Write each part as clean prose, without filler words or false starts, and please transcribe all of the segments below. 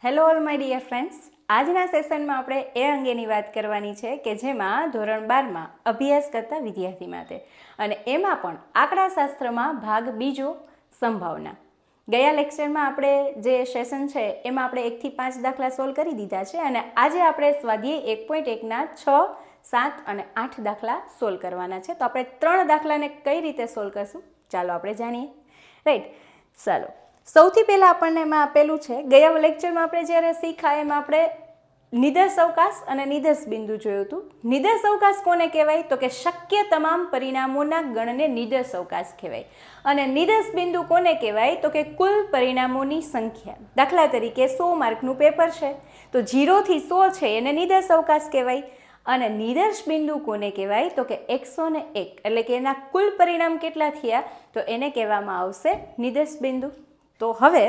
Hello all my dear friends, આજના સેશનમાં આપણે એ અંગેની વાત કરવાની છે કે જેમાં ધોરણ 12માં અભ્યાસ કરતા વિદ્યાર્થી માટે અને એમાં પણ આંકડાશાસ્ત્રમાં ભાગ બીજો સંભાવના. ગયા લેક્ચરમાં આપણે જે સેશન છે એમાં આપણે 1 થી 5 દાખલા સોલ્વ કરી દીધા છે અને આજે આપણે સ્વાધ્યાય 1.1ના 6, 7 અને 8 દાખલા સોલ્વ કરવાના છે. તો આપણે 3 દાખલાને કઈ રીતે સોલ્વ કરશું ચાલો આપણે જાણીએ. રાઈટ, ચાલો સૌથી પહેલાં આપણને એમાં આપેલું છે, ગયા લેક્ચરમાં આપણે જ્યારે શીખ્યા એમાં આપણે નિદર્શ અવકાશ અને નિદર્શ બિંદુ જોયું હતું. નિદર્શ અવકાશ કોને કહેવાય તો કે શક્ય તમામ પરિણામોના ગણને નિદર્શ અવકાશ કહેવાય અને નિદર્શ બિંદુ કોને કહેવાય તો કે કુલ પરિણામોની સંખ્યા. દાખલા તરીકે 100 માર્કનું પેપર છે તો 0 થી 100 છે એને નિદર્શ અવકાશ કહેવાય અને નિદર્શ બિંદુ કોને કહેવાય તો કે 101 એટલે કે એના કુલ પરિણામ કેટલા થયા તો એને કહેવામાં આવશે નિદર્શ બિંદુ. તો હવે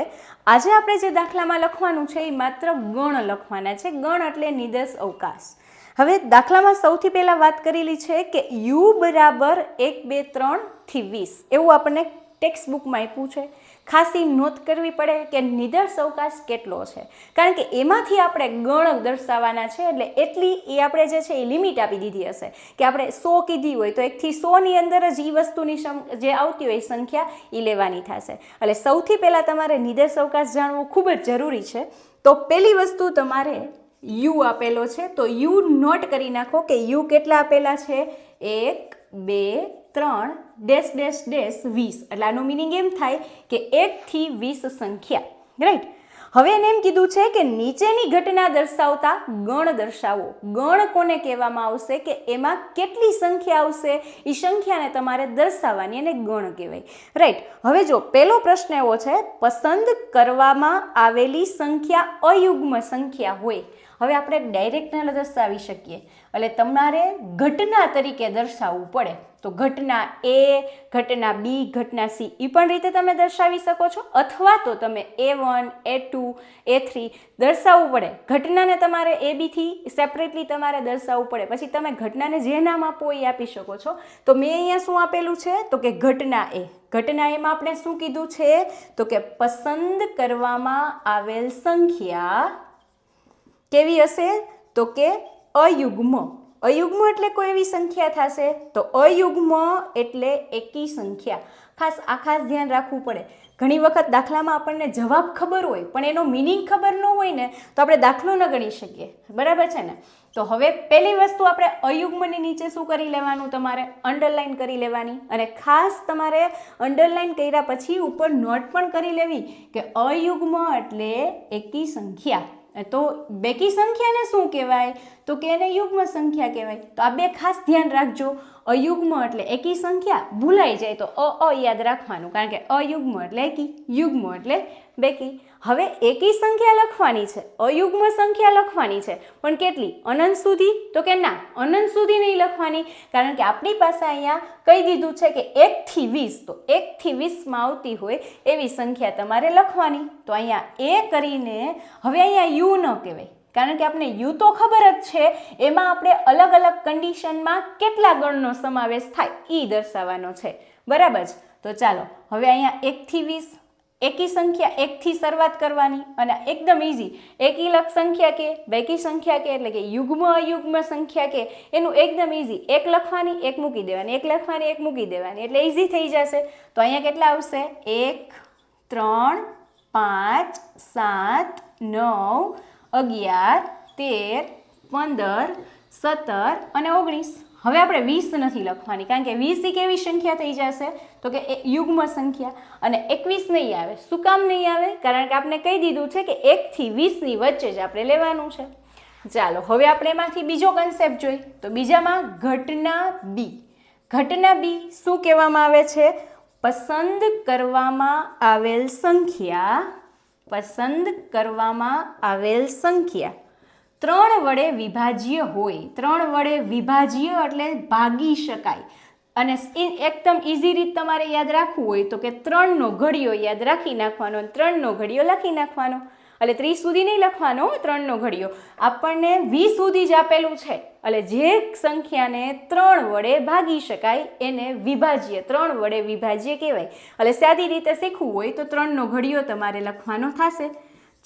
આજે આપણે જે દાખલામાં લખવાનું છે એ માત્ર ગણ લખવાના છે. ગણ એટલે નિદર્શ અવકાશ. હવે દાખલામાં સૌથી પહેલાં વાત કરેલી છે કે યુ બરાબર 1, 2, 3 થી 20 એવું આપણને ટેક્સ્ટ બુકમાં આપ્યું છે. ખાસી નોંધ કરવી પડે કે નિદર્શ અવકાશ કેટલો છે, કારણ કે એમાંથી આપણે ગણ દર્શાવવાના છે એટલે એટલી એ આપણે જે છે એ લિમિટ આપી દીધી હશે કે આપણે 100 કીધી હોય તો 1 થી 100ની અંદર જ એ વસ્તુની જે આવતી હોય સંખ્યા એ લેવાની થશે. એટલે સૌથી પહેલાં તમારે નિદર્શ અવકાશ જાણવું ખૂબ જ જરૂરી છે. તો પહેલી વસ્તુ તમારે યુ આપેલો છે તો યુ નોટ કરી નાખો કે યુ કેટલા આપેલા છે 1, 2, 3 ડેશ ડેશ ડેશ 20 એટલે આનો મિનિંગ એમ થાય કે 1 થી 20 સંખ્યા. રાઈટ, હવે એને એમ કીધું છે કે નીચેની ઘટના દર્શાવતા ગણ દર્શાવો. ગણ કોને કહેવામાં આવશે કે એમાં કેટલી સંખ્યા આવશે એ સંખ્યાને તમારે દર્શાવવાની અને ગણ કહેવાય. રાઈટ, હવે જો પહેલો પ્રશ્ન એવો છે, પસંદ કરવામાં આવેલી સંખ્યા અયુગ્મ સંખ્યા હોય. હવે આપણે ડાયરેક્ટ ન દર્શાવી શકીએ એટલે તમારે ઘટના તરીકે દર્શાવવું પડે. તો ઘટના એ, ઘટના બી, ઘટના સી એ પણ રીતે તમે દર્શાવી શકો છો અથવા તો તમે A1, A2, A3 દર્શાવવું પડે. ઘટનાને તમારે A-Bથી સેપરેટલી તમારે દર્શાવવું પડે. પછી તમે ઘટનાને જે નામ આપો એ આપી શકો છો. તો મેં અહીંયા શું આપેલું છે તો કે ઘટના એ. ઘટના એમાં આપણે શું કીધું છે તો કે પસંદ કરવામાં આવેલ સંખ્યા કેવી હશે તો કે અયુગ્મ. અયુગ્મ એટલે કોઈ એવી સંખ્યા થશે તો અયુગ્મ એટલે એકી સંખ્યા. ખાસ ધ્યાન રાખવું પડે. ઘણી વખત દાખલામાં આપણને જવાબ ખબર હોય પણ એનો મિનિંગ ખબર ન હોય ને તો આપણે દાખલો ન ગણી શકીએ. બરાબર છે ને? તો હવે પહેલી વસ્તુ આપણે અયુગ્મની નીચે શું કરી લેવાનું, તમારે અંડરલાઈન કરી લેવાની અને ખાસ તમારે અંડરલાઈન કર્યા પછી ઉપર નોટ પણ કરી લેવી કે અયુગ્મ એટલે એકી સંખ્યા. તો બેકી સંખ્યાને શું કહેવાય તો કે એને યુગ્મ સંખ્યા કહેવાય. તો આ બે ખાસ ધ્યાન રાખજો. અયુગ્મ એટલે એકી સંખ્યા, ભૂલાઈ જાય તો યાદ રાખવાનું કારણ કે અયુગ્મ એટલે એકી, યુગ્મ એટલે બેકી. હવે એકી સંખ્યા લખવાની છે, અયુગ્મ સંખ્યા લખવાની છે પણ કેટલી, અનંત સુધી તો કે ના, અનંત સુધી નહીં લખવાની કારણ કે આપણી પાસે અહીંયા કહી દીધું છે કે 1 થી 20 તો 1 થી 20માં આવતી હોય એવી સંખ્યા તમારે લખવાની. તો અહીંયા એ કરીને હવે અહીંયા યુ ન કહેવાય કારણ કે આપણે યુ તો ખબર જ છે, એમાં આપણે અલગ અલગ કન્ડિશનમાં કેટલા ગણનો સમાવેશ થાય એ દર્શાવવાનો છે. બરાબર છે? તો ચાલો હવે અહીંયા 1 થી 20 એકી સંખ્યા 1 થી શરૂઆત કરવાની અને એકદમ ઇઝી. એકી લક્ષ સંખ્યા કે બેકી સંખ્યા કે એટલે કે યુગ્મ અયુગ્મ સંખ્યા કે એનું એકદમ ઇઝી. 1 લખવાની 1 મૂકી દેવાની, 1 લખવાની 1 મૂકી દેવાની એટલે ઇઝી થઈ જશે. તો અહીંયા કેટલા આવશે 1, 3, 5, 7, 9, 11, 13, 15, 17 અને 19. હવે આપણે 20 નથી લખવાની કારણ કે 20 કેવી સંખ્યા થઈ જશે તો કે યુગ્મ સંખ્યા અને 21 નહીં આવે. શું કામ નહીં આવે? કારણ કે આપણે કહી દીધું છે કે 1 થી 20ની વચ્ચે જ આપણે લેવાનું છે. ચાલો હવે આપણે એમાંથી બીજો કન્સેપ્ટ જોઈએ. તો બીજામાં ઘટના બી. ઘટના બી શું કહેવામાં આવે છે? પસંદ કરવામાં આવેલ સંખ્યા, પસંદ કરવામાં આવેલ સંખ્યા 3 વડે વિભાજ્ય હોય. 3 વડે વિભાજ્ય એટલે ભાગી શકાય અને એકદમ ઇઝી રીત તમારે યાદ રાખવું હોય તો કે 3નો ઘડિયો યાદ રાખી નાખવાનો, 3નો ઘડિયો લખી નાખવાનો. એટલે 30 સુધી નહીં લખવાનો, 3નો ઘડિયો આપણને 20 સુધી જ આપેલું છે એટલે જે સંખ્યાને 3 વડે ભાગી શકાય એને વિભાજ્ય, 3 વડે વિભાજ્ય કહેવાય. એટલે સાદી રીતે શીખવું હોય તો 3નો ઘડિયો તમારે લખવાનો થશે.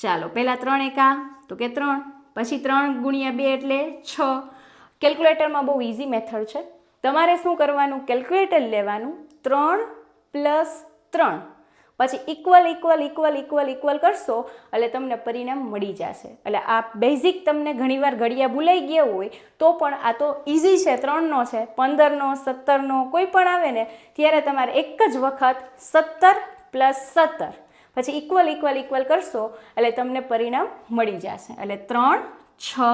ચાલો પહેલાં 3 એકા તો કે 3, પછી 3 ગુણ્યા 2 એટલે 6. કેલ્ક્યુલેટરમાં બહુ ઇઝી મેથડ છે. તમારે શું કરવાનું, કેલ્ક્યુલેટર લેવાનું, 3 + 3, પછી equal equal equal equal equal કરશો એટલે તમને પરિણામ મળી જશે. એટલે આ બેઝિક તમને ઘણીવાર ઘડિયા ભૂલાઈ ગયા હોય તો પણ આ તો ઇઝી છે, 3નો છે, 15નો 17નો કોઈ પણ આવે ને ત્યારે તમારે એક જ વખત 17 + 17 પછી ઇક્વલ ઇક્વલ ઇક્વલ કરશો એટલે તમને પરિણામ મળી જશે. એટલે 3, 6,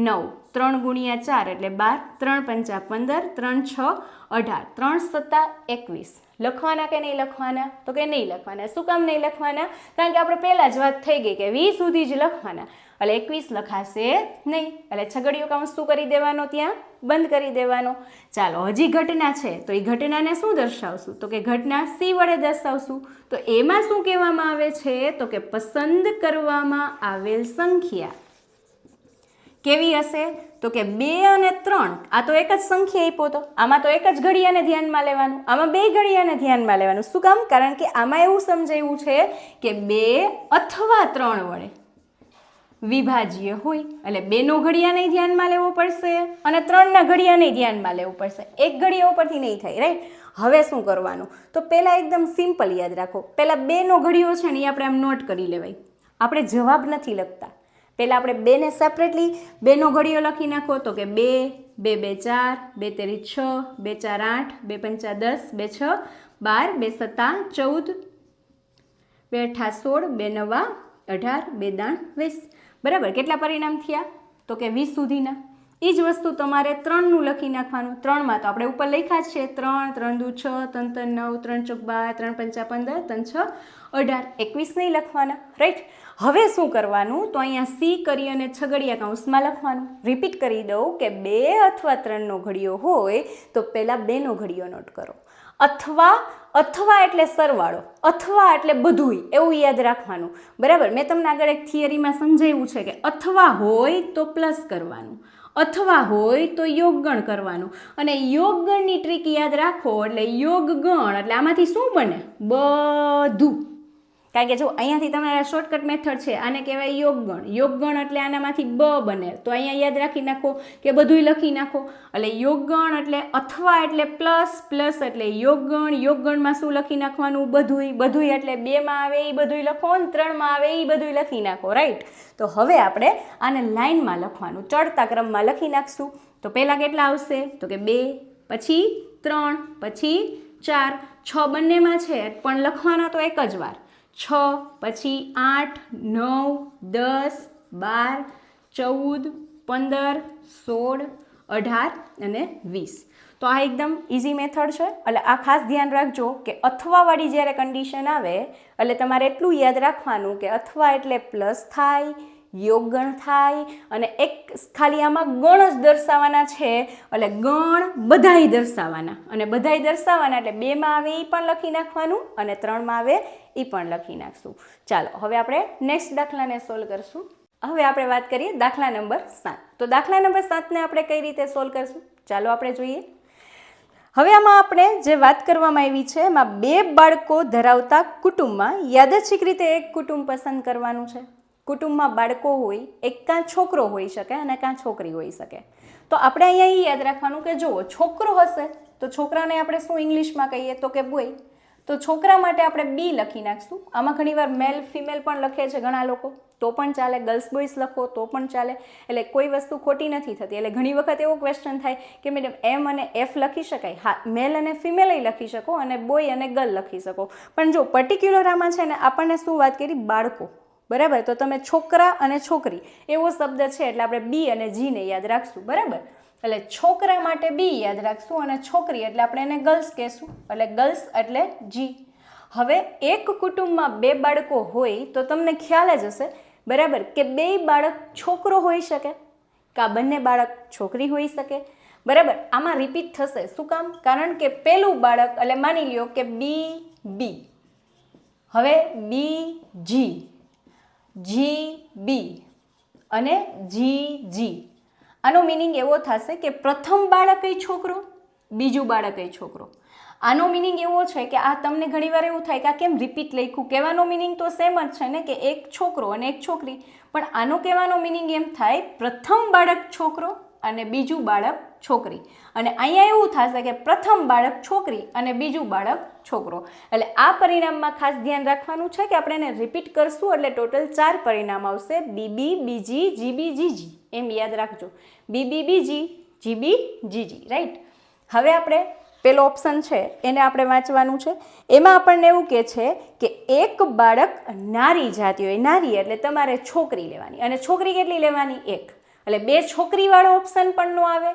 9, 3 ગુણ્યા 4 એટલે 12, 3 પંચા 15, 3 6 18, 3 7 21. લખવાના કે નહીં લખવાના? તો કે નહીં લખવાના. શું કામ નહીં લખવાના? કારણ કે આપણે પહેલાં જ વાત થઈ ગઈ કે 20 સુધી જ લખવાના, એટલે 21 લખાશે નહીં. એટલે છગડીયો કૌંસ શું કરી દેવાનો, ત્યાં બંધ કરી દેવાનો. ચાલો હજી ઘટના છે તો એ ઘટનાને શું દર્શાવશું? તો કે ઘટના C વડે દર્શાવશું. તો એમાં શું કહેવામાં આવે છે? તો કે પસંદ કરવામાં આવેલ સંખ્યા કેવી હશે? તો કે 2 અને 3, આ તો એક જ સંખ્યા આપ્યો તો આમાં તો એક જ ઘડિયાને ધ્યાનમાં લેવાનું, આમાં 2 ઘડિયાને ધ્યાનમાં લેવાનું. શું કામ? કારણ કે આમાં એવું સમજાયું છે કે 2 અથવા 3 વડે વિભાજ્ય હોય, એટલે 2નો ઘડિયાને ધ્યાનમાં લેવો પડશે અને 3ના ઘડિયાને ધ્યાનમાં લેવું પડશે. એક ઘડિયા ઉપરથી નહીં થાય, રાઈટ? હવે શું કરવાનું? તો પહેલાં એકદમ સિમ્પલ યાદ રાખો. પહેલાં 2નો ઘડિયો છે ને એ આપણે આમ નોટ કરી લેવાય. આપણે જવાબ નથી લખતા, પહેલાં આપણે 2ને સેપરેટલી 2નો ઘડિયો લખી નાખો. તો કે 2, 2 2 4, 2 તેરી 6, 2 4 8, 2 પંચા 10, 2 6 12, 2 સત્તા 14, 2 અઠા 16, 2 નવા 18, 2 દાણ 20. બરાબર? કેટલા પરિણામ થયા? તો કે 20 સુધીના. એ જ વસ્તુ તમારે 3નું લખી નાખવાનું. 3માં તો આપણે ઉપર લખ્યા જ છે 3, 3 દુ 6, 3 3 9, 3 ચોક 12, 3 પંચા 15, 3 6 18, 21 નહીં લખવાના, રાઈટ? હવે શું કરવાનું? તો અહીંયા C કરી અને છગડિયા કૌંસમાં લખવાનું. રિપીટ કરી દઉં કે 2 અથવા 3નો ઘડિયો હોય તો પહેલાં 2નો ઘડિયો નોટ કરો. અથવા એટલે સરવાળો, અથવા એટલે બધુંય, એવું યાદ રાખવાનું. બરાબર? મેં તમને આગળ એક થિયરીમાં સમજાવ્યું છે કે અથવા હોય તો પ્લસ કરવાનું, અથવા હોય તો યોગગણ કરવાનું. અને યોગગણની ટ્રીક યાદ રાખો એટલે યોગગણ એટલે આમાંથી શું બને? બધું. કારણ કે જો અહીંયાથી તમારા શોર્ટકટ મેથડ છે, આને કહેવાય યોગગણ. યોગગણ એટલે આનામાંથી બ બને. તો અહીંયા યાદ રાખી નાખો કે બધુંય લખી નાખો. એટલે યોગગણ એટલે અથવા એટલે પ્લસ, પ્લસ એટલે યોગગણ, યોગગણમાં શું લખી નાખવાનું? બધુંય. બધુંય એટલે 2માં આવે એ બધુંય લખો ને 3માં આવે એ બધુંય લખી નાખો, રાઈટ? તો હવે આપણે આને લાઇનમાં લખવાનું, ચડતા ક્રમમાં લખી નાખશું. તો પહેલાં કેટલા આવશે? તો કે 2, પછી 3, પછી 4, 6 બંનેમાં છે પણ લખવાના તો એક જ વાર. 6, પછી 8, 9, 10, 12, 14, 15, 16, 18 અને 20. તો આ એકદમ ઇઝી મેથડ છે. એટલે આ ખાસ ધ્યાન રાખજો કે અથવાવાળી જ્યારે કન્ડિશન આવે એટલે તમારે એટલું યાદ રાખવાનું કે અથવા એટલે પ્લસ થાય, યોગગણ થાય, અને એક ખાલી આમાં ગણ જ દર્શાવવાના છે. એટલે ગણ બધાય દર્શાવવાના, અને બધાય દર્શાવવાના એટલે 2માં આવે એ પણ લખી નાખવાનું અને 3માં આવે એ પણ લખી નાખશું. ચાલો હવે આપણે નેક્સ્ટ દાખલાને સોલ્વ કરશું. હવે આપણે વાત કરીએ દાખલા નંબર 7. તો દાખલા નંબર 7ને આપણે કઈ રીતે સોલ્વ કરશું? ચાલો આપણે જોઈએ. હવે આમાં આપણે જે વાત કરવામાં આવી છે એમાં 2 બાળકો ધરાવતા કુટુંબમાં યાદચ્છિક રીતે એક કુટુંબ પસંદ કરવાનું છે. કુટુંબમાં બાળકો હોય, એક કાં છોકરો હોઈ શકે અને કાં છોકરી હોઈ શકે. તો આપણે અહીંયા એ યાદ રાખવાનું કે જુઓ, છોકરો હશે તો છોકરાને આપણે શું ઇંગ્લિશમાં કહીએ? તો કે બોય. તો છોકરા માટે આપણે બી લખી નાખશું. આમાં ઘણીવાર મેલ ફિમેલ પણ લખે છે ઘણા લોકો, તો પણ ચાલે. ગર્લ્સ બોયઝ લખો તો પણ ચાલે. એટલે કોઈ વસ્તુ ખોટી નથી થતી. એટલે ઘણી વખત એવો ક્વેશ્ચન થાય કે મેડમ એમ અને એફ લખી શકાય? હા, મેલ અને ફિમેલ લખી શકો અને બોય અને ગર્લ લખી શકો. પણ જો પર્ટિક્યુલર આમાં છે ને આપણને શું વાત કરી? બાળકો. બરાબર? તો તમે છોકરા અને છોકરી એવો શબ્દ છે એટલે આપણે બી અને જીને યાદ રાખશું. બરાબર? એટલે છોકરા માટે બી યાદ રાખશું અને છોકરી એટલે આપણે એને ગર્લ્સ કહેશું. એટલે ગર્લ્સ એટલે જી. હવે એક કુટુંબમાં 2 બાળકો હોય તો તમને ખ્યાલ જ હશે, બરાબર, કે 2 બાળક છોકરો હોઈ શકે કે બંને બાળક છોકરી હોઈ શકે. બરાબર? આમાં રિપીટ થશે. શું કામ? કારણ કે પેલું બાળક એટલે માની લ્યો કે બી, હવે બી જી, જી બી અને જી. આનો મિનિંગ એવો થશે કે પ્રથમ બાળક એ છોકરો, બીજું બાળક એ છોકરો. આનો મિનિંગ એવો છે કે આ તમને ઘણીવાર એવું થાય કે આ કેમ રિપીટ લખ્યું, કહેવાનો મિનિંગ તો સેમ જ છે ને કે એક છોકરો અને એક છોકરી, પણ આનો કહેવાનો મિનિંગ એમ થાય પ્રથમ બાળક છોકરો અને બીજું બાળક છોકરી, અને અહીંયા એવું થશે કે પ્રથમ બાળક છોકરી અને બીજું બાળક છોકરો. એટલે આ પરિણામમાં ખાસ ધ્યાન રાખવાનું છે કે આપણે એને રિપીટ કરશું એટલે ટોટલ 4 પરિણામ આવશે, બીબી, બીજી, જીબી, જીજી, એમ યાદ રાખજો, બીબી, બીજી, જીબી, જીજી, રાઈટ. હવે આપણે પેલો ઓપ્શન છે એને આપણે વાંચવાનું છે. એમાં આપણને એવું કહે છે કે એક બાળક નારી જાતિ હોય, નારી એટલે તમારે છોકરી લેવાની, અને છોકરી કેટલી લેવાની? એક. એટલે 2 છોકરીવાળો ઓપ્શન પણ ન આવે,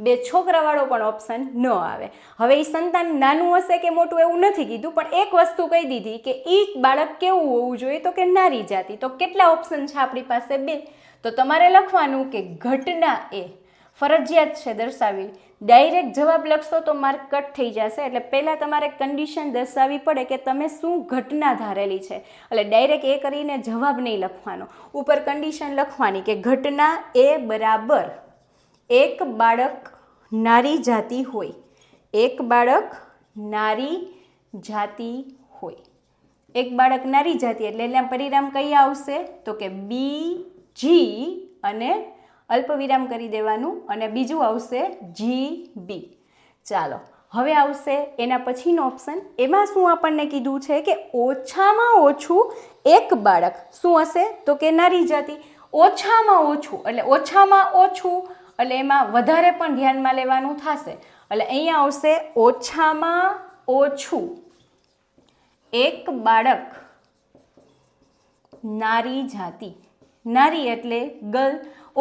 2 છોકરાવાળો પણ ઓપ્શન ન આવે. હવે એ સંતાન નાનું હશે કે મોટું એવું નથી કીધું, પણ એક વસ્તુ કહી દીધી કે એ બાળક કેવું હોવું જોઈએ, તો કે નારી જાતિ. તો કેટલા ઓપ્શન છે આપણી પાસે? 2. તો તમારે લખવાનું કે ઘટના એ ફરજિયાત છે દર્શાવવી. ડાયરેક્ટ જવાબ લખશો તો માર્ક કટ થઈ જશે, એટલે પહેલાં તમારે કન્ડિશન દર્શાવવી પડે કે તમે શું ઘટના ધારેલી છે. એટલે ડાયરેક્ટ એ કરીને જવાબ નહીં લખવાનો, ઉપર કન્ડિશન લખવાની કે ઘટના એ બરાબર એક બાળક નારી જાતિ હોય, એક બાળક નારી જાતિ હોય, એક બાળક નારી જાતિ એટલે એના પરિણામ કઈ આવશે? તો કે બી, જી અને અલ્પ વિરામ કરી દેવાનું, અને બીજું આવશે જી, બી. ચાલો હવે આવશે એના પછીનો ઓપ્શન. એમાં શું આપણને કીધું છે કે ઓછામાં ઓછું એક બાળક શું હશે? તો કે નારી જાતિ. ઓછામાં ઓછું એટલે ઓછામાં ઓછું એટલે એમાં વધારે પણ ધ્યાનમાં લેવાનું થશે. એટલે અહીંયા આવશે ઓછામાં ઓછું એક બાળક નારી જાતિ. નારી એટલે ગર્લ,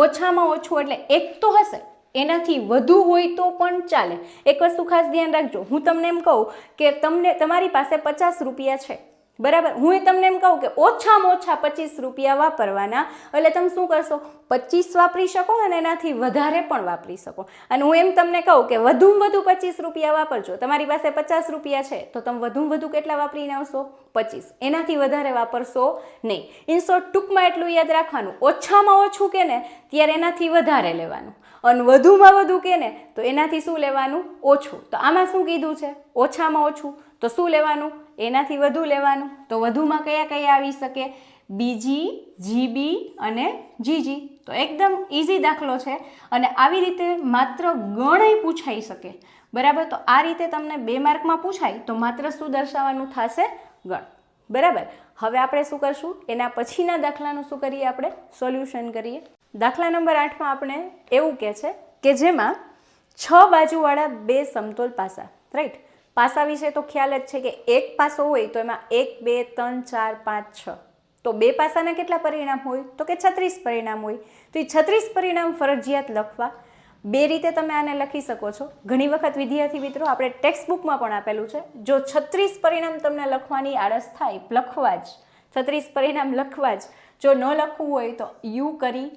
ઓછામાં ઓછું એટલે એક તો હશે, એનાથી વધુ હોય તો પણ ચાલે. એક વસ્તુ ખાસ ધ્યાન રાખજો, હું તમને એમ કહું કે તમારી પાસે 50 રૂપિયા છે, બરાબર, હું તમને એમ કહું કે ઓછામાં ઓછા 25 રૂપિયા વાપરવાના, એટલે તમે શું કરશો? 25 વાપરી શકો અને એનાથી વધારે પણ વાપરી શકો. અને હું એમ તમને કહું કે વધુમાં વધુ 25 રૂપિયા વાપરજો, તમારી પાસે 50 રૂપિયા છે તો તમે વધુમાં વધુ કેટલા વાપરીને આવશો? 25, એનાથી વધારે વાપરશો નહીં. ઇન શોર્ટ ટૂંકમાં એટલું યાદ રાખવાનું, ઓછામાં ઓછું કે ને ત્યારે એનાથી વધારે લેવાનું, અને વધુમાં વધુ કે ને તો એનાથી શું લેવાનું? ઓછું. તો આમાં શું કીધું છે? ઓછામાં ઓછું, તો શું લેવાનું? એનાથી વધુ લેવાનું. તો વધુમાં કયા કયા આવી શકે? બીજી, જીબી અને જીજી. તો એકદમ ઇઝી દાખલો છે, અને આવી રીતે માત્ર ગણય પૂછાઈ શકે, બરાબર. તો આ રીતે તમને 2 માર્કમાં પૂછાય તો માત્ર શું દર્શાવવાનું થશે? ગણ, બરાબર. હવે આપણે શું કરશું? એના પછીના દાખલાનું શું કરીએ? આપણે સોલ્યુશન કરીએ. દાખલા નંબર 8માં આપણે એવું કહે છે કે જેમાં 6 બાજુવાળા 2 સમતોલ પાસા, રાઈટ. પાસા વિશે તો ખ્યાલ જ છે કે એક પાસો હોય તો એમાં 1, 2, 3, 4, 5, 6. તો 2 પાસાના કેટલા પરિણામ હોય? તો કે 36 પરિણામ હોય. તો એ 36 પરિણામ ફરજિયાત લખવા. 2 રીતે તમે આને લખી શકો છો. ઘણી વખત વિદ્યાર્થી મિત્રો આપણે ટેક્સ્ટ બુકમાં પણ આપેલું છે, જો 36 પરિણામ તમને લખવાની આળસ થાય, લખવા જ 36 પરિણામ લખવા જ, જો ન લખવું હોય તો યુ કરી,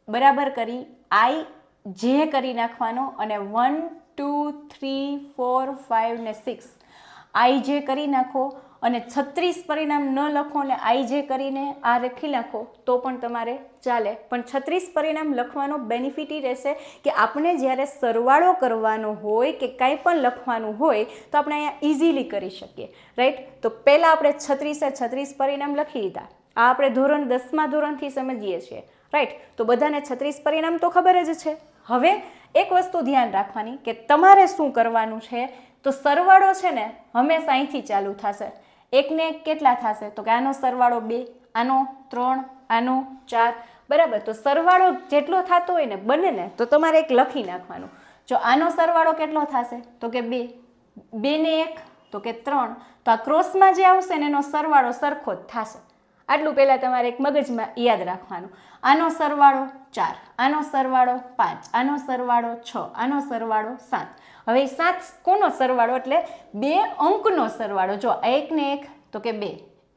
બરાબર કરી, આઈ જે કરી નાખવાનો, અને 1, 2, 3, 4, 5 ને 6 આઈ જે કરી નાખો, અને 36 પરિણામ ન લખો ને આઈ જે કરીને આ લખી નાખો તો પણ તમારે ચાલે. પણ 36 પરિણામ લખવાનો બેનિફિટ એ રહેશે કે આપણે જ્યારે સરવાળો કરવાનો હોય કે કાંઈ પણ લખવાનું હોય તો આપણે અહીંયા ઇઝીલી કરી શકીએ, રાઈટ. તો પહેલાં આપણે 36 પરિણામ લખી લીધા. આ આપણે ધોરણ 10મા ધોરણથી સમજીએ છીએ, રાઈટ. તો બધાને 36 પરિણામ તો ખબર જ છે. હવે એક વસ્તુ ધ્યાન રાખવાની કે તમારે શું કરવાનું છે, તો સરવાળો છે ને હંમેશા અહીંથી ચાલુ થશે. એકને એક કેટલા થશે? તો કે આનો સરવાળો 2, આનો 3, આનો 4, બરાબર. તો સરવાળો જેટલો થતો હોય ને બંનેને તો તમારે એક લખી નાખવાનું. જો આનો સરવાળો કેટલો થશે? તો કે 2, 2 ને 1 તો કે 3. તો આ ક્રોસમાં જે આવશે ને એનો સરવાળો સરખો જ થશે. આટલું પહેલાં તમારે એક મગજમાં યાદ રાખવાનું. આનો સરવાળો 4, આનો સરવાળો 5, આનો સરવાળો 6, આનો સરવાળો 7. હવે 7 કોનો સરવાળો? એટલે 2 અંકનો સરવાળો. જો 1 ને 1 તો કે 2,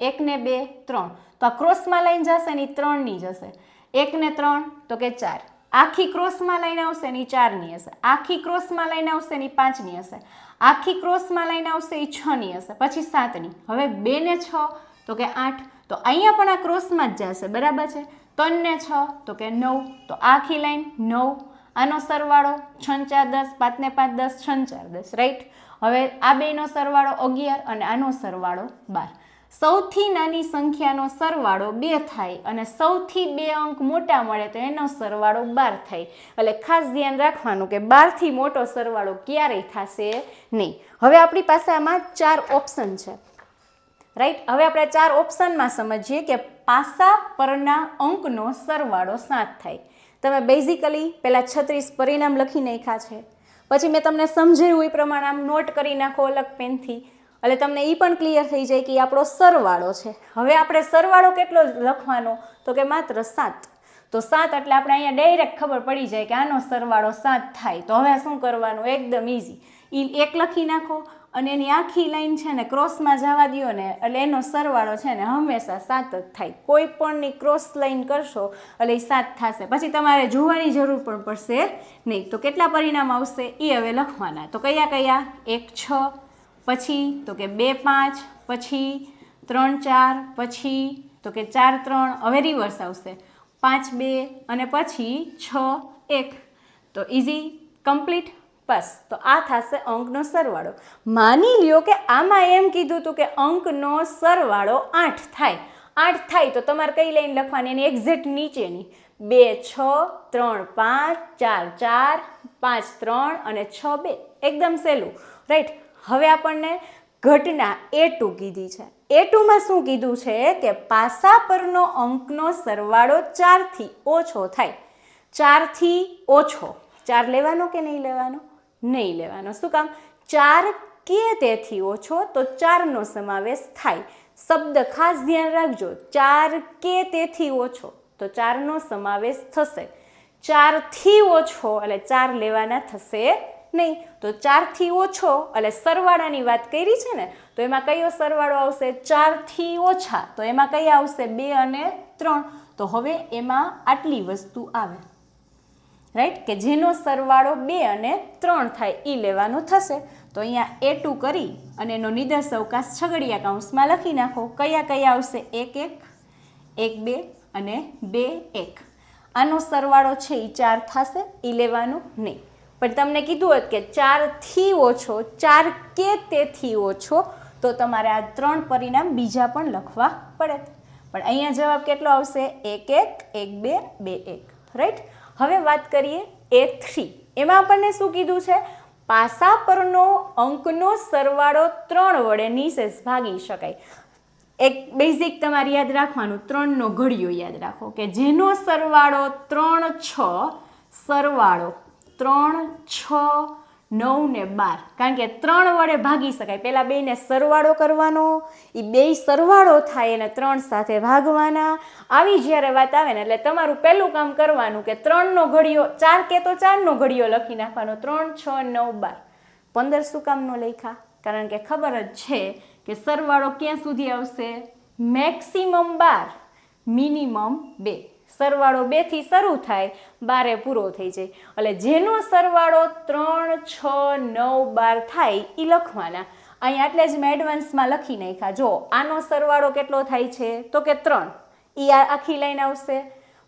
1 ને 2 3. તો આ ક્રોસમાં લાઈન જશે ને 3 ની જશે. 1 ને 3 તો કે 4. આખી ક્રોસમાં લાઈન આવશે ને 4 ની હશે. આખી ક્રોસમાં લાઈન આવશે ને 5 ની હશે. આખી ક્રોસમાં લાઈન આવશે એ 6 ની હશે. પછી 7 ની. હવે 2 ને 6 તો કે 8. તો અહીંયા પણ આ ક્રોસમાં જ જશે, બરાબર છે. 3 ને 6 તો કે 9. તો આખી લાઈન 9. આનો સરવાળો 6 4 10, 5 ને 5 10, 6 4 10, રાઈટ. હવે આ બેનો સરવાળો 11 અને આનો સરવાળો 12. સૌથી નાની સંખ્યાનો સરવાળો 2 થાય અને સૌથી 2 અંક મોટા મળે તો એનો સરવાળો 12 થાય. એટલે ખાસ ધ્યાન રાખવાનું કે 12 થી મોટો સરવાળો ક્યારેય થશે નહીં. હવે આપણી પાસે આમાં 4 ઓપ્શન છે, રાઈટ. હવે આપણે 4 ઓપ્શનમાં સમજીએ કે પાસા પરના અંકનો સરવાળો 7 થાય. તમે બેઝિકલી પહેલાં 36 પરિણામ લખી નાખ્યા છે, પછી મેં તમને સમજાવ્યું એ પ્રમાણે આમ નોટ કરી નાખો અલગ પેનથી, એટલે તમને એ પણ ક્લિયર થઈ જાય કે આપણો સરવાળો છે. હવે આપણે સરવાળો કેટલો લખવાનો તો કે માત્ર 7. તો 7 એટલે આપણે અહીંયા ડાયરેક્ટ ખબર પડી જાય કે આનો સરવાળો 7 થાય. તો હવે શું કરવાનું, એકદમ ઇઝી. એ 1 લખી નાખો અને એની આખી લાઈન છે ને ક્રોસમાં જવા દો ને, એટલે એનો સરવાળો છે ને હંમેશા 7 જ થાય. કોઈ પણની ક્રોસ લાઈન કરશો એટલે એ 7 થશે. પછી તમારે જોવાની જરૂર પણ પડશે નહીં. તો કેટલા પરિણામ આવશે એ હવે લખવાના. તો કયા કયા, 1 6, પછી તો કે 2 5, પછી 3 4, પછી તો કે 4 3, હવે રિવર્સ આવશે 5 2 અને પછી 6 1. તો ઇઝી, કમ્પ્લીટ, બસ. તો આ થશે અંકનો સરવાળો. માની લ્યો કે આમાં એમ કીધું હતું કે અંકનો સરવાળો 8 થાય. 8 થાય તો તમારે કઈ લાઈન લખવાની, એની એક્ઝેક્ટ નીચેની 2 6 3 5 4 4 5 3 અને 6 2. એકદમ સહેલું, રાઈટ. હવે આપણને ઘટના A2 કીધી છે. A2માં શું કીધું છે કે પાસા પરનો અંકનો સરવાળો 4 થી ઓછો થાય. 4 થી ઓછો, 4 લેવાનો કે નહીં લેવાનો? નહીં લેવાનો. શું કામ? 4 કે તેથી ઓછો તો 4નો સમાવેશ થાય. શબ્દ ખાસ ધ્યાન રાખજો, 4 કે તેથી ઓછો તો 4નો સમાવેશ થશે. 4 થી ઓછો એટલે 4 લેવાના થશે નહીં. તો 4 થી ઓછો એટલે સરવાળાની વાત કરી છે ને, તો એમાં કયો સરવાળો આવશે? 4 થી ઓછા, તો એમાં કયા આવશે? 2 અને 3. તો હવે એમાં આટલી વસ્તુ આવે, રાઈટ, કે જેનો સરવાળો 2 અને 3 થાય એ લેવાનો થશે. તો અહીંયા A2 કરી અને એનો નિદર્શ અવકાશ છગડીયા કૌંસમાં લખી નાખો. કયા કયા આવશે? 1 1 1 2 અને 2 1. આનો સરવાળો છે એ 4 થશે, એ લેવાનું નહીં. પણ તમને કીધું હોત કે 4 થી ઓછો, 4 કે તેથી ઓછો, તો તમારે આ 3 પરિણામ બીજા પણ લખવા પડે. પણ અહીંયા જવાબ કેટલો આવશે? 1 1 1 2 2 1, રાઈટ. હવે વાત કરીએ A3. એમાં આપણને શું કીધું છે? પાસા પરનો અંકનો સરવાળો 3 વડે નિશેષ ભાગી શકાય. એક બેઝિક તમારે યાદ રાખવાનું, 3નો ઘડિયો યાદ રાખો કે જેનો સરવાળો 3 6, સરવાળો 3 6 9 ને 12, કારણ કે 3 વડે ભાગી શકાય. પહેલાં બેને સરવાળો કરવાનો, એ બે સરવાળો થાય અને 3 સાથે ભાગવાના. આવી જ્યારે વાત આવે ને એટલે તમારું પહેલું કામ કરવાનું કે 3નો ઘડિયો, 4 કે તો 4નો ઘડિયો લખી નાખવાનો. 3 6 9 12. 15 શું કામનો લખ્યા? કારણ કે ખબર જ છે કે સરવાળો ક્યાં સુધી આવશે? Maximum 12, minimum 2. સરવાળો 2 થી શરૂ થાય, 12 પૂરો થઈ જાય. એટલે જેનો સરવાળો 3 6 9 12 થાય એ લખવાના. અહીં એટલે જ મેં એડવાન્સમાં લખી નાખ્યા. જો આનો સરવાળો કેટલો થાય છે તો કે 3, એ આખી લાઈન આવશે,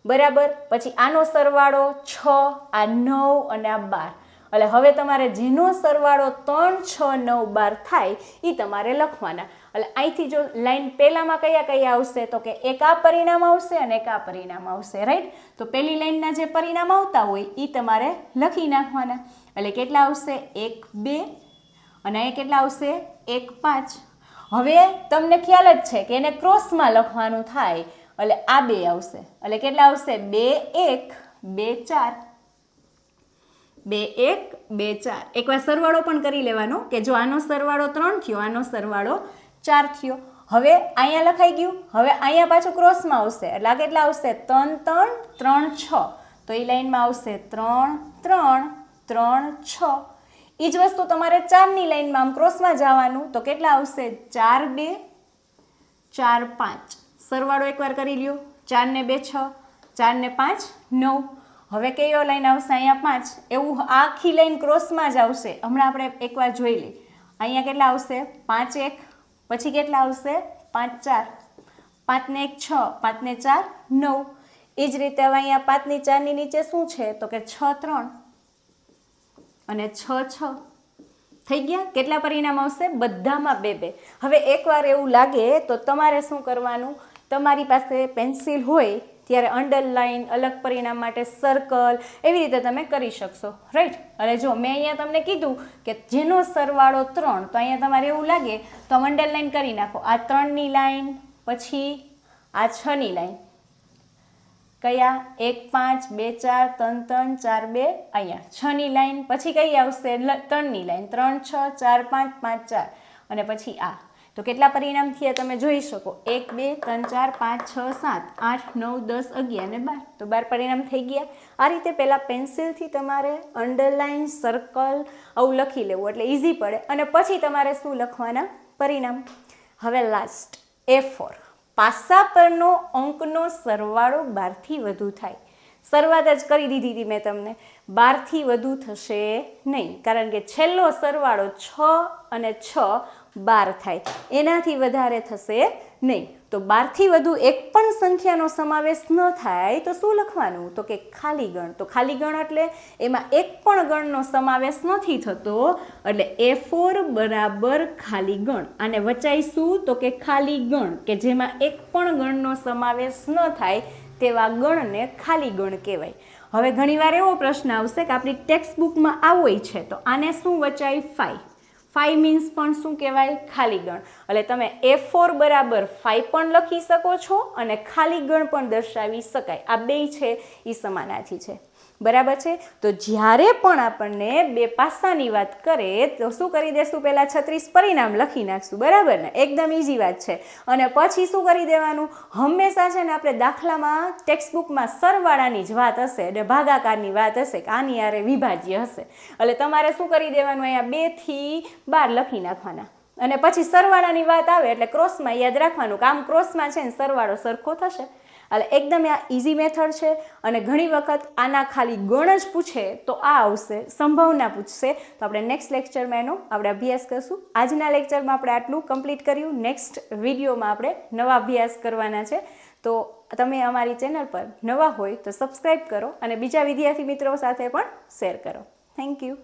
બરાબર. પછી આનો સરવાળો 6, આ 9 અને આ 12. એટલે હવે તમારે જેનો સરવાળો 3 6 9 12 થાય એ તમારે લખવાના. એટલે અહીંથી જો લાઈન પહેલામાં કયા કયા આવશે તો કે એક આ પરિણામ આવશે અને એક આ પરિણામ આવશે, રાઈટ. તો પહેલી લાઈનના જે પરિણામ આવતા હોય એ તમારે લખી નાખવાના. એટલે કેટલા આવશે? 1 2 અને અહીંયા કેટલા આવશે? 1 5. હવે તમને ખ્યાલ જ છે કે એને ક્રોસમાં લખવાનું થાય એટલે આ 2 આવશે. એટલે કેટલા આવશે? 2 1 2 4, 2 1 2 4. એકવાર સરવાળો પણ કરી લેવાનો કે જો આનો સરવાળો 3 થયો, આનો સરવાળો 4 થયો. હવે અહીંયા લખાઈ ગયું. હવે અહીંયા પાછું ક્રોસમાં આવશે એટલે આ કેટલા આવશે? 3 3 3 6. તો એ લાઈનમાં આવશે 3 3 3 6. એ જ વસ્તુ તમારે 4ની લાઈનમાં આમ ક્રોસમાં જવાનું તો કેટલા આવશે? 4 2 4 5. સરવાળો એકવાર કરી લ્યો. 4 ને 2 6, 4 ને 5 9. હવે કયો લાઈન આવશે? અહીંયા 5. એવું આખી લાઈન ક્રોસમાં જ આવશે. હમણાં આપણે એકવાર જોઈ લઈએ. અહીંયા કેટલા આવશે? 5 1, પછી કેટલા આવશે? 5 4, 5 ને 1 6, 5 ને 4 9. એ જ રીતે હવે અહીંયા 5 ની 4ની નીચે શું છે તો કે 6 3 અને 6 6. થઈ ગયા. કેટલા પરિણામ આવશે? બધામાં 2 2. હવે એકવાર એવું લાગે તો તમારે શું કરવાનું, તમારી પાસે પેન્સિલ હોય ત્યારે અંડરલાઇન, અલગ પરિણામ માટે સર્કલ, એવી રીતે તમે કરી શકશો, રાઈટ. અને જો મેં અહીંયા તમને કીધું કે જેનો સરવાળો 3, તો અહીંયા તમારે એવું લાગે તો અંડરલાઇન કરી નાખો. આ 3ની લાઈન, પછી આ 6ની લાઈન, કયા 1 5 2 4 3 3 4 2, અહીંયા 6ની લાઈન, પછી કઈ આવશે 3ની લાઈન, 3 6 4 5 5 4, અને પછી આ. તો કેટલા પરિણામ થયા તમે જોઈ શકો, 1 2 3 4 5 6 7 8 9 10 11 અને 12. તો 12 પરિણામ થઈ ગયા. આ રીતે પહેલાં પેન્સિલથી તમારે અંડરલાઇન, સર્કલ આવું લખી લેવું એટલે ઇઝી પડે, અને પછી તમારે શું લખવાના? પરિણામ. હવે લાસ્ટ A4, પાસા પરનો અંકનો સરવાળો 12થી વધુ થાય. શરૂઆત જ કરી દીધી હતી મેં તમને, 12થી વધુ થશે નહીં, કારણ કે છેલ્લો સરવાળો 6 અને 6 12 થાય, એનાથી વધારે થશે નહીં. તો 12થી વધુ એક પણ સંખ્યાનો સમાવેશ ન થાય તો શું લખવાનું? તો કે ખાલી ગણ. તો ખાલી ગણ એટલે એમાં એક પણ ગણનો સમાવેશ નથી થતો, એટલે A4 બરાબર ખાલી ગણ. આને વચાઈશું તો કે ખાલી ગણ, કે જેમાં એક પણ ગણનો સમાવેશ ન થાય તેવા ગણને ખાલી ગણ કહેવાય. હવે ઘણીવાર એવો પ્રશ્ન આવશે કે આપણી ટેક્સ્ટ બુકમાં આવું છે, તો આને શું વચાય? 5. 5 મીન્સ પણ શું કહેવાય? ખાલી ગણ. એટલે તમે A4 બરાબર 5 પણ લખી શકો છો અને ખાલી ગણ પણ દર્શાવી શકાય. આ બે છે એ સમાનાર્થી છે, બરાબર છે. તો જ્યારે પણ આપણને 2 પાસાની વાત કરે તો શું કરી દેશું? પહેલાં 36 પરિણામ લખી નાખશું, બરાબર ને? એકદમ ઇઝી વાત છે. અને પછી શું કરી દેવાનું? હંમેશા છે ને આપણે દાખલામાં, ટેક્સ્ટ બુકમાં સરવાળાની જ વાત હશે અને ભાગાકારની વાત હશે કે આની આરે વિભાજ્ય હશે, એટલે તમારે શું કરી દેવાનું? અહીંયા 2 થી 12 લખી નાખવાના, અને પછી સરવાળાની વાત આવે એટલે ક્રોસમાં યાદ રાખવાનું કે આમ ક્રોસમાં છે ને સરવાળો સરખો થશે. એટલે એકદમ આ ઇઝી મેથડ છે. અને ઘણી વખત આના ખાલી ગણ જ પૂછે તો આ આવશે, સંભાવના પૂછશે તો આપણે નેક્સ્ટ લેક્ચરમાં એનો આપણે અભ્યાસ કરશું. આજના લેક્ચરમાં આપણે આટલું કમ્પ્લીટ કર્યું. નેક્સ્ટ વિડીયોમાં આપણે નવા અભ્યાસ કરવાના છે. તો તમે અમારી ચેનલ પર નવા હોય તો સબસ્ક્રાઈબ કરો અને બીજા વિદ્યાર્થી મિત્રો સાથે પણ શેર કરો. Thank you.